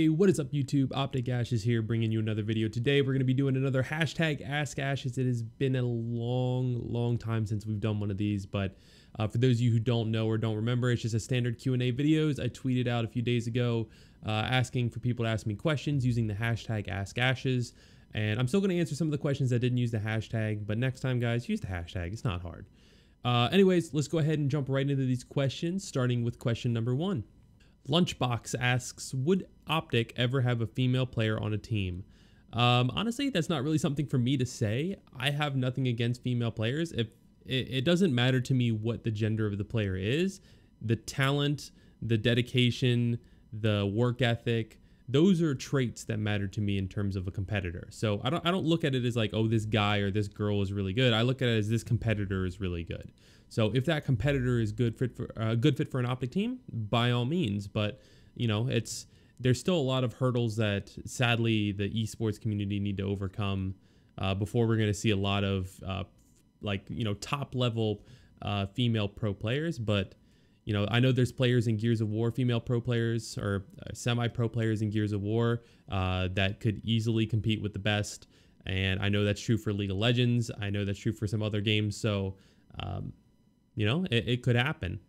Hey, what is up YouTube? Optic Ashes here, bringing you another video. Today we're going to be doing another hashtag Ask Ashes. It has been a long time since we've done one of these, but for those of you who don't know or don't remember, it's just a standard Q&A videos I tweeted out a few days ago asking for people to ask me questions using the hashtag Ask Ashes. And I'm still going to answer some of the questions that didn't use the hashtag, but next time, guys, use the hashtag. It's not hard. Anyways, let's go ahead and jump right into these questions, starting with question number 1. Lunchbox asks, would Optic ever have a female player on a team? Honestly, that's not really something for me to say. I have nothing against female players. If it doesn't matter to me what the gender of the player is, the talent, the dedication, the work ethic, those are traits that matter to me in terms of a competitor. So I don't look at it as like, oh, this guy or this girl is really good. I look at it as this competitor is really good. So if that competitor is good fit for an Optic team, by all means. But you know, there's still a lot of hurdles that sadly the esports community need to overcome before we're going to see a lot of top level female pro players. But you know, I know there's players in Gears of War, female pro players or semi-pro players in Gears of War that could easily compete with the best. And I know that's true for League of Legends. I know that's true for some other games. So, you know, it could happen.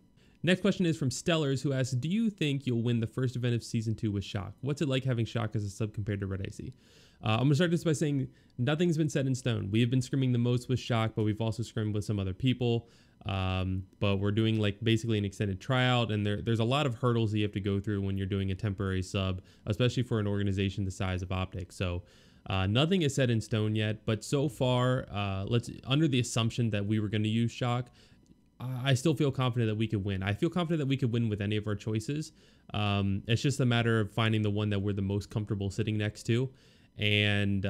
Next question is from Stellars, who asks, do you think you'll win the first event of Season 2 with Shock? What's it like having Shock as a sub compared to Red Icy? I'm going to start this by saying nothing's been set in stone. We have been scrimming the most with Shock, but we've also scrimmed with some other people. But we're doing like basically an extended tryout, and there's a lot of hurdles that you have to go through when you're doing a temporary sub, especially for an organization the size of Optic. So nothing is set in stone yet, but so far, under the assumption that we were going to use Shock, I still feel confident that we could win. I feel confident that we could win with any of our choices. It's just a matter of finding the one that we're the most comfortable sitting next to. And,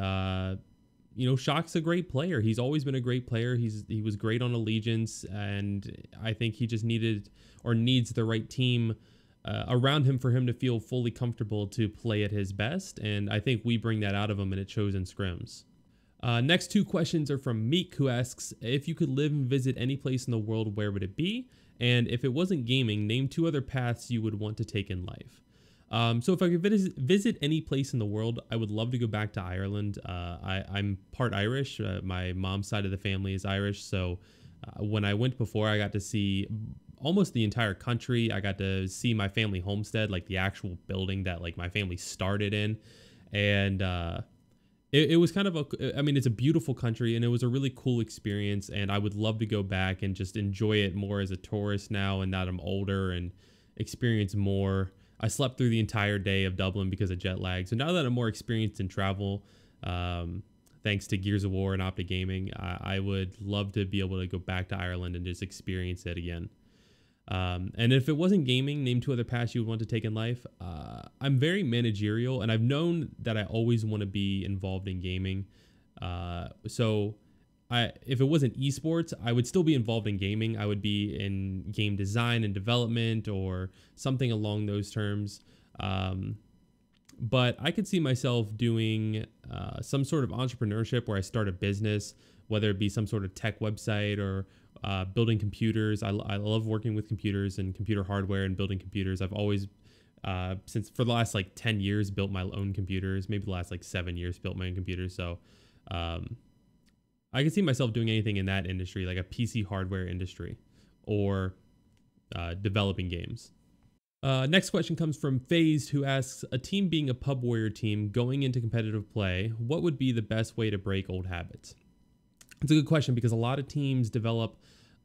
you know, Shock's a great player. He's always been a great player. He was great on Allegiance, and I think he just needs the right team around him for him to feel fully comfortable to play at his best. And I think we bring that out of him, and it shows in scrims. Next two questions are from Meek, who asks, if you could live and visit any place in the world, where would it be? And if it wasn't gaming, name 2 other paths you would want to take in life. So if I could visit any place in the world, I would love to go back to Ireland. I'm part Irish. My mom's side of the family is Irish. So when I went before, I got to see almost the entire country. I got to see my family homestead, like the actual building that like my family started in. And it was kind of it's a beautiful country, and it was a really cool experience. And I would love to go back and just enjoy it more as a tourist now, and that I'm older, and experience more. I slept through the entire day of Dublin because of jet lag. So now that I'm more experienced in travel, thanks to Gears of War and Optic Gaming, I would love to be able to go back to Ireland and just experience it again. And if it wasn't gaming, name 2 other paths you would want to take in life. I'm very managerial, and I've known that I always want to be involved in gaming. If it wasn't esports, I would still be involved in gaming. I would be in game design and development or something along those terms. But I could see myself doing some sort of entrepreneurship where I start a business, whether it be some sort of tech website or building computers. I love working with computers and computer hardware and building computers. I've always, for the last like 10 years, built my own computers. Maybe the last like 7 years built my own computers. So I could see myself doing anything in that industry, like a PC hardware industry or developing games. Next question comes from Phased, who asks, a team being a pub warrior team going into competitive play, what would be the best way to break old habits? It's a good question because a lot of teams develop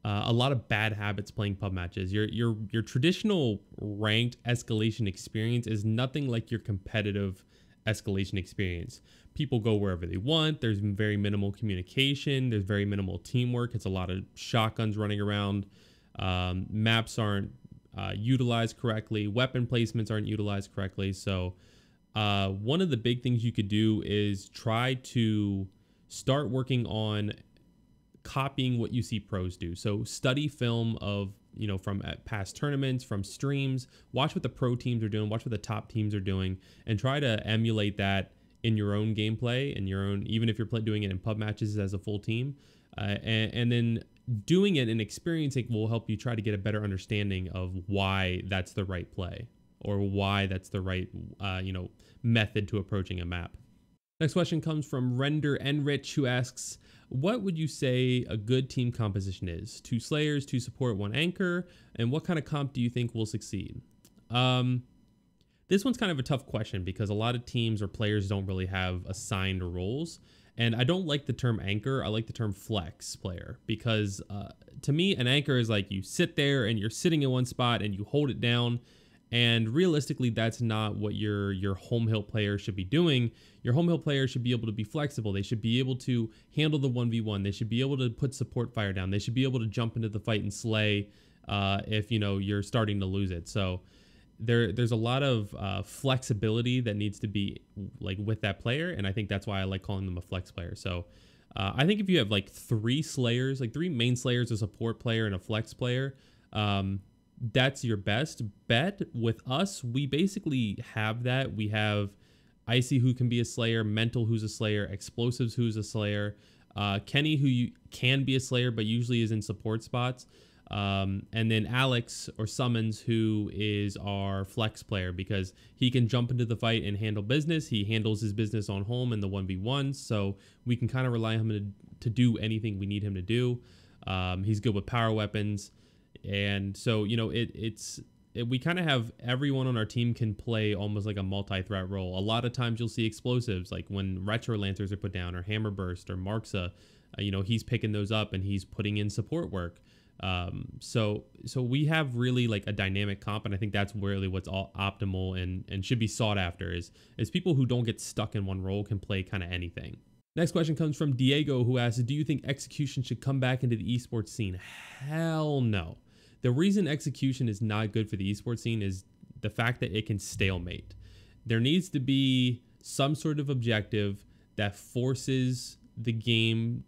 a lot of bad habits playing pub matches. Your traditional ranked escalation experience is nothing like your competitive escalation experience. People go wherever they want. There's very minimal communication. There's very minimal teamwork. It's a lot of shotguns running around. Maps aren't utilized correctly. Weapon placements aren't utilized correctly. So one of the big things you could do is try to start working on copying what you see pros do. So study film of, you know, from past tournaments, from streams, watch what the pro teams are doing, watch what the top teams are doing, and try to emulate that in your own gameplay, in your own, even if you're doing it in pub matches as a full team. And then doing it and experiencing will help you try to get a better understanding of why that's the right play. or why that's the right, method to approaching a map. Next question comes from Render Enrich, who asks, what would you say a good team composition is? 2 Slayers, 2 support, 1 anchor, and what kind of comp do you think will succeed? This one's kind of a tough question because a lot of teams or players don't really have assigned roles. And I don't like the term anchor. I like the term flex player because to me, an anchor is like you sit there and you're sitting in one spot and you hold it down. And realistically, that's not what your home hill player should be doing. Your home hill player should be able to be flexible. They should be able to handle the 1v1. They should be able to put support fire down. They should be able to jump into the fight and slay if you're starting to lose it. So there's a lot of flexibility that needs to be like with that player, and I think that's why I like calling them a flex player. So I think if you have like 3 Slayers, like 3 main Slayers, a support player, and a flex player, that's your best bet. With us, we basically have that. We have Icy, who can be a Slayer, Mental, who's a Slayer, Explosives, who's a Slayer, Kenny, who can be a Slayer but usually is in support spots, and then Alex or Summons, who is our flex player because he can jump into the fight and handle business. He handles his business on home in the 1v1s, so we can kind of rely on him to do anything we need him to do. He's good with power weapons, and so we kind of have everyone on our team can play almost like a multi-threat role. A lot of times you'll see explosives like when Retro Lancers are put down, or Hammer Burst, or Marksa. He's picking those up and he's putting in support work. So we have really like a dynamic comp, and I think that's really what's all optimal and should be sought after is people who don't get stuck in one role can play kind of anything. Next question comes from Diego, who asks, do you think execution should come back into the esports scene? Hell no. The reason execution is not good for the esports scene is the fact that it can stalemate. There needs to be some sort of objective that forces the game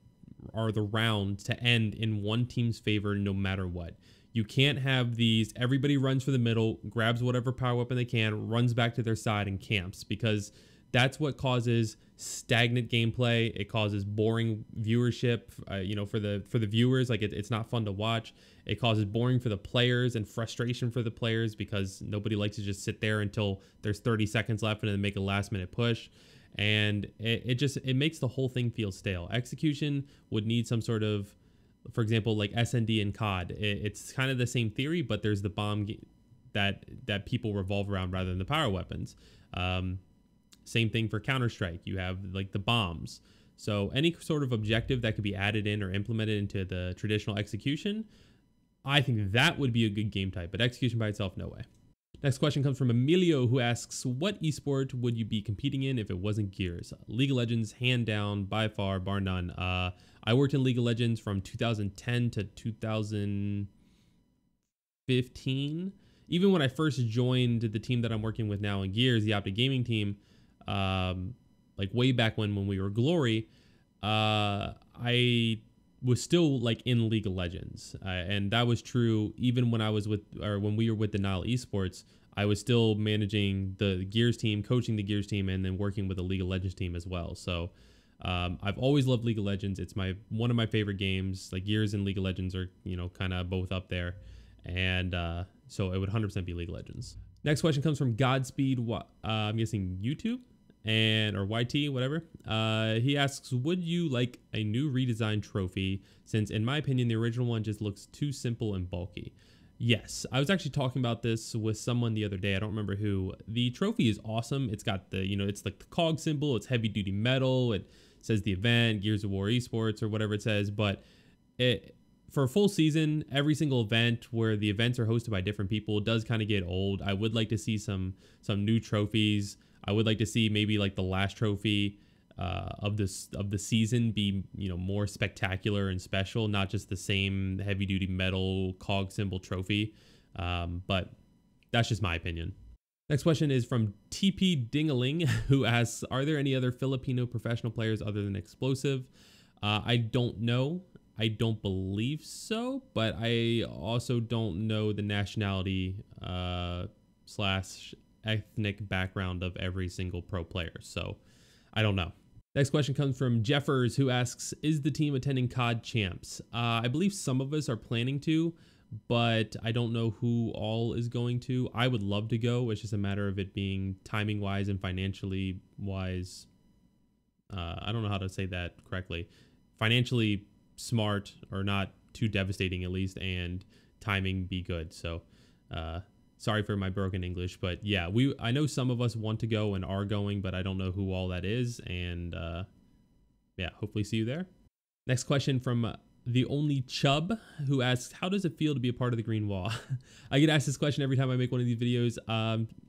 or the round to end in one team's favor no matter what. You can't have these, everybody runs for the middle, grabs whatever power weapon they can, runs back to their side and camps, because that's what causes stagnant gameplay. It causes boring viewership, for the viewers. Like it's not fun to watch. It causes boring for the players and frustration for the players because nobody likes to just sit there until there's 30 seconds left and then make a last minute push. And it makes the whole thing feel stale. Execution would need some sort of, for example, like SND and CoD. It's kind of the same theory, but there's the bomb that people revolve around rather than the power weapons. Same thing for Counter-Strike. You have like the bombs. So any sort of objective that could be added in or implemented into the traditional execution, I think that would be a good game type. But execution by itself, no way. Next question comes from Emilio, who asks, what esport would you be competing in if it wasn't Gears? League of Legends, hand down, by far, bar none. I worked in League of Legends from 2010 to 2015. Even when I first joined the team that I'm working with now in Gears, the Optic Gaming team, like way back when we were Glory, I was still like in League of Legends, and that was true even when when we were with Denial eSports. I was still managing the Gears team, coaching the Gears team, and then working with the League of Legends team as well. So I've always loved League of Legends. It's one of my favorite games. Like Gears and League of Legends are kind of both up there, and so it would 100% be League of Legends. Next question comes from Godspeed. I'm guessing YouTube or YT, whatever. He asks, would you like a new redesigned trophy, since in my opinion the original one just looks too simple and bulky? Yes, I was actually talking about this with someone the other day. I don't remember who. The trophy is awesome. It's got the it's like the COG symbol. It's heavy duty metal. It says the event, Gears of War eSports, or whatever it says. But for a full season, every single event where the events are hosted by different people does kind of get old. I would like to see some new trophies. I would like to see maybe like the last trophy of the season be more spectacular and special, not just the same heavy duty metal COG symbol trophy. But that's just my opinion. Next question is from TP Dingaling, who asks, are there any other Filipino professional players other than Explosive? I don't know. I don't believe so, but I also don't know the nationality / ethnic background of every single pro player, so I don't know. Next question comes from Jeffers, who asks, is the team attending CoD Champs? I believe some of us are planning to, but I don't know who all is going to. I would love to go. It's just a matter of it being timing wise and financially wise. I don't know how to say that correctly. Financially smart, or not too devastating at least, and timing be good. So sorry for my broken English, but yeah, I know some of us want to go and are going, but I don't know who all that is. And yeah, hopefully see you there. Next question from the only Chubb, who asks, how does it feel to be a part of the green wall? I get asked this question every time I make one of these videos.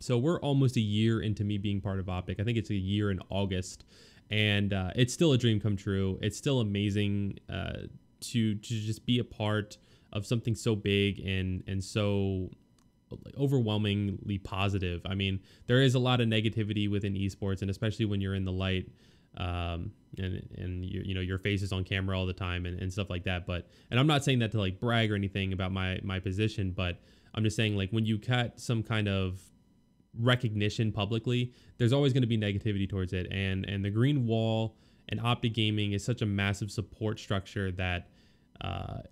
So we're almost a year into me being part of Optic. I think it's a year in August, and it's still a dream come true. It's still amazing to just be a part of something so big and so overwhelmingly positive. I mean, there is a lot of negativity within esports, and especially when you're in the light, and you know, your face is on camera all the time and stuff like that. But, and I'm not saying that to like brag or anything about my position, but I'm just saying, like, when you cut some kind of recognition publicly, there's always going to be negativity towards it. And the green wall and Optic Gaming is such a massive support structure that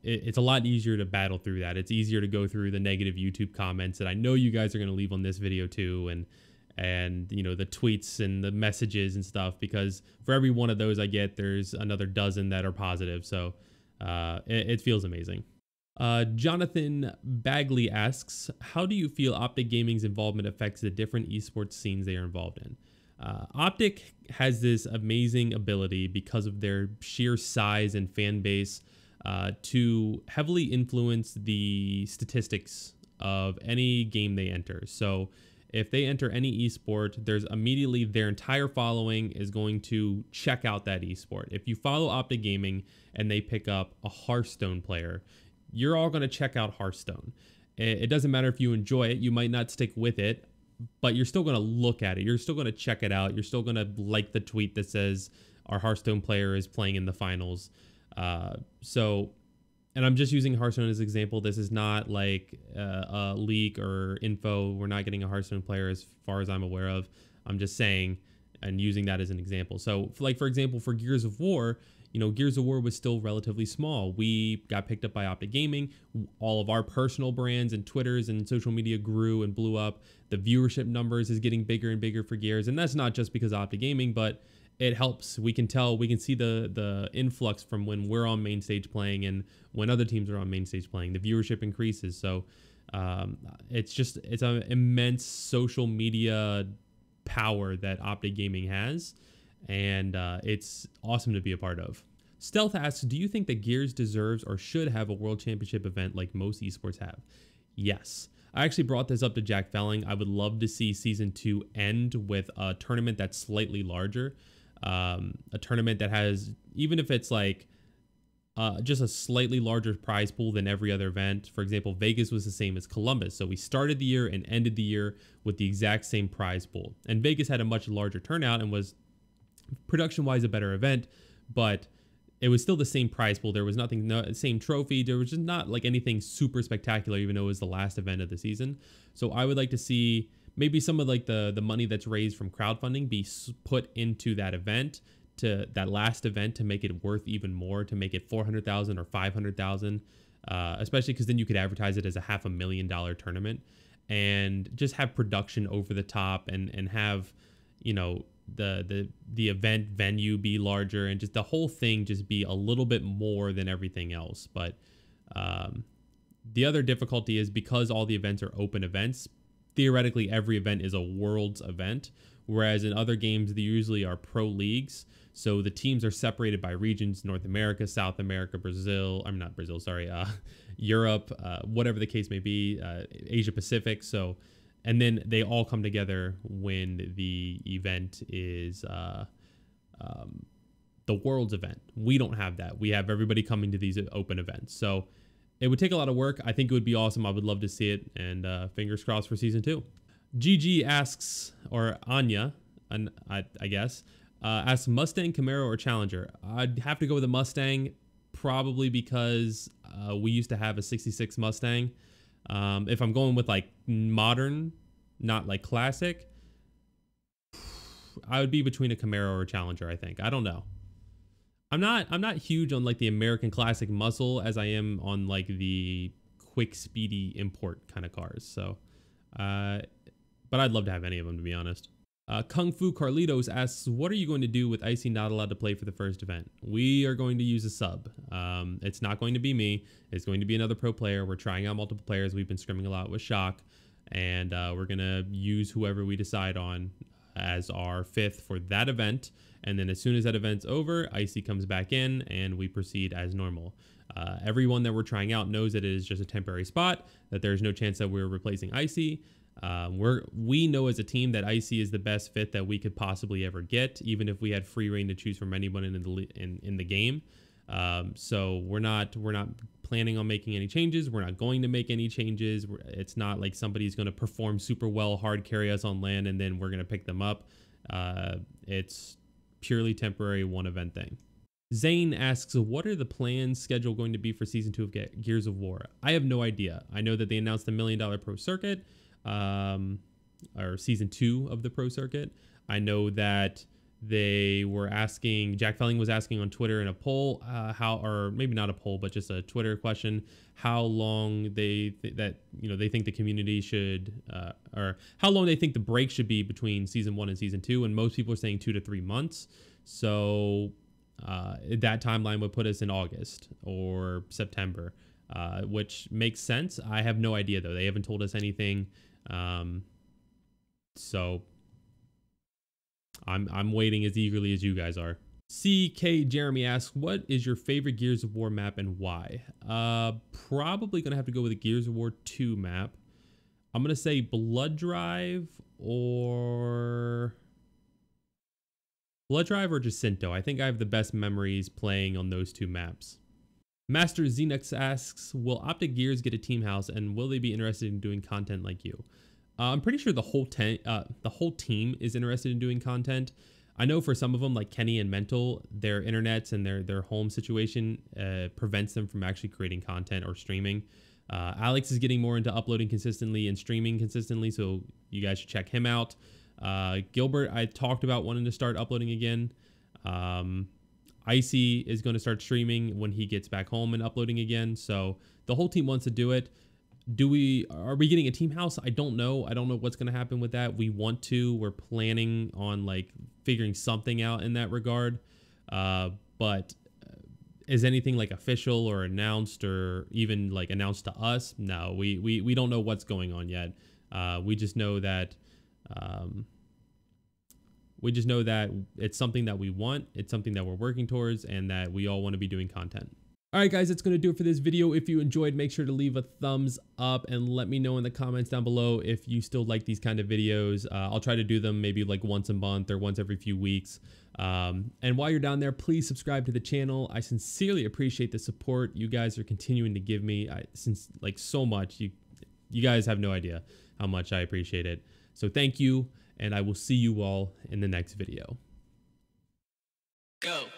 it's a lot easier to battle through that. It's easier to go through the negative YouTube comments that I know you guys are going to leave on this video too, and you know, the tweets and the messages and stuff, because for every one of those I get, there's another dozen that are positive. So it feels amazing. Jonathan Bagley asks, how do you feel Optic Gaming's involvement affects the different esports scenes they are involved in? Optic has this amazing ability, because of their sheer size and fan base, to heavily influence the statistics of any game they enter. So if they enter any esport, there's immediately their entire following is going to check out that esport. If you follow Optic Gaming and they pick up a Hearthstone player, you're all going to check out Hearthstone. It doesn't matter if you enjoy it. You might not stick with it, but you're still going to look at it. You're still going to check it out. You're still going to like the tweet that says our Hearthstone player is playing in the finals. And I'm just using Hearthstone as an example. This is not like a leak or info. We're not getting a Hearthstone player as far as I'm aware of. I'm just saying and using that as an example. So like, for example, for Gears of War, you know, Gears of War was still relatively small. We got picked up by Optic Gaming. All of our personal brands and Twitters and social media grew and blew up. The viewership numbers is getting bigger and bigger for Gears. And that's not just because of Optic Gaming, but it helps. We can tell, we can see the influx from when we're on main stage playing and when other teams are on main stage playing. The viewership increases. So it's an immense social media power that Optic Gaming has, and it's awesome to be a part of. Stealth asks, do you think that Gears deserves or should have a World Championship event like most esports have? Yes. I actually brought this up to Jack Felling. I would love to see Season 2 end with a tournament that's slightly larger. A tournament that has, even if it's like just a slightly larger prize pool than every other event. For example, Vegas was the same as Columbus. So we started the year and ended the year with the exact same prize pool. And Vegas had a much larger turnout and was production-wise a better event, but it was still the same prize pool. There was nothing, no, same trophy. There was just not like anything super spectacular, even though it was the last event of the season. So I would like to see maybe some of like the money that's raised from crowdfunding be put into that event, to that last event, to make it worth even more, to make it 400,000 or 500,000, especially because then you could advertise it as a $500,000 tournament and just have production over the top and have, you know, the event venue be larger and just the whole thing just be a little bit more than everything else. But the other difficulty is because all the events are open events, theoretically every event is a world's event, whereas in other games they usually are pro leagues. So the teams are separated by regions: North America, South America, Brazil, I'm not Brazil, sorry, Europe, whatever the case may be, Asia Pacific. So, and then they all come together when the event is the world's event. We don't have that. We have everybody coming to these open events. So it would take a lot of work. I think it would be awesome. I would love to see it, and fingers crossed for Season 2. GG asks, or Anya, and I guess, asks Mustang, Camaro, or Challenger. I'd have to go with a Mustang, probably because we used to have a 66 Mustang. If I'm going with like modern, not like classic, I would be between a Camaro or a Challenger, I think. I don't know. I'm not huge on like the American classic muscle as I am on like the quick, speedy import kind of cars. So, but I'd love to have any of them, to be honest. Kung Fu Carlitos asks, what are you going to do with Icy not allowed to play for the first event? We are going to use a sub. It's not going to be me. It's going to be another pro player. We're trying out multiple players. We've been scrimming a lot with Shock, and we're going to use whoever we decide on as our 5th for that event. And then as soon as that event's over, Icy comes back in and we proceed as normal. Everyone that we're trying out knows that it is just a temporary spot, that there's no chance that we're replacing Icy. We know as a team that Icy is the best fit that we could possibly ever get, even if we had free reign to choose from anyone in the game. So we're not planning on making any changes. We're not going to make any changes. It's not like somebody's going to perform super well, hard carry us on land, and then we're going to pick them up. It's purely temporary, one event thing. Zane asks, what are the plans schedule going to be for season 2 of Gears of War? I have no idea. I know that they announced the $1 Million Pro Circuit, or season 2 of the Pro Circuit. I know that they were asking, Jack Felling was asking on Twitter in a poll, or maybe not a poll, but just a Twitter question, how long they think the community should, or how long they think the break should be between season 1 and season 2. And most people are saying 2 to 3 months. So that timeline would put us in August or September, which makes sense. I have no idea though. They haven't told us anything. So I'm waiting as eagerly as you guys are. CK Jeremy asks, what is your favorite Gears of War map and why? Probably gonna have to go with the Gears of War 2 map. I'm gonna say Blood Drive or Jacinto. I think I have the best memories playing on those 2 maps. Master Xenix asks, will Optic Gears get a team house and will they be interested in doing content like you? I'm pretty sure the whole team is interested in doing content. I know for some of them, like Kenny and Mental, their internets and their home situation prevents them from actually creating content or streaming. Alex is getting more into uploading consistently and streaming consistently, so you guys should check him out. Gilbert, I talked about wanting to start uploading again. Icy is going to start streaming when he gets back home and uploading again. So the whole team wants to do it. Are we getting a team house? I don't know. I don't know what's going to happen with that. We want to. We're planning on like figuring something out in that regard. But is anything like official or announced or even like announced to us? No, we don't know what's going on yet. We just know that it's something that we want, it's something that we're working towards, and that we all want to be doing content. All right, guys, that's going to do it for this video. If you enjoyed, make sure to leave a thumbs up and let me know in the comments down below if you still like these kind of videos. I'll try to do them maybe like once a month or once every few weeks. And while you're down there, please subscribe to the channel. I sincerely appreciate the support you guys are continuing to give me since like so much. You guys have no idea how much I appreciate it. So thank you, and I will see you all in the next video. Go.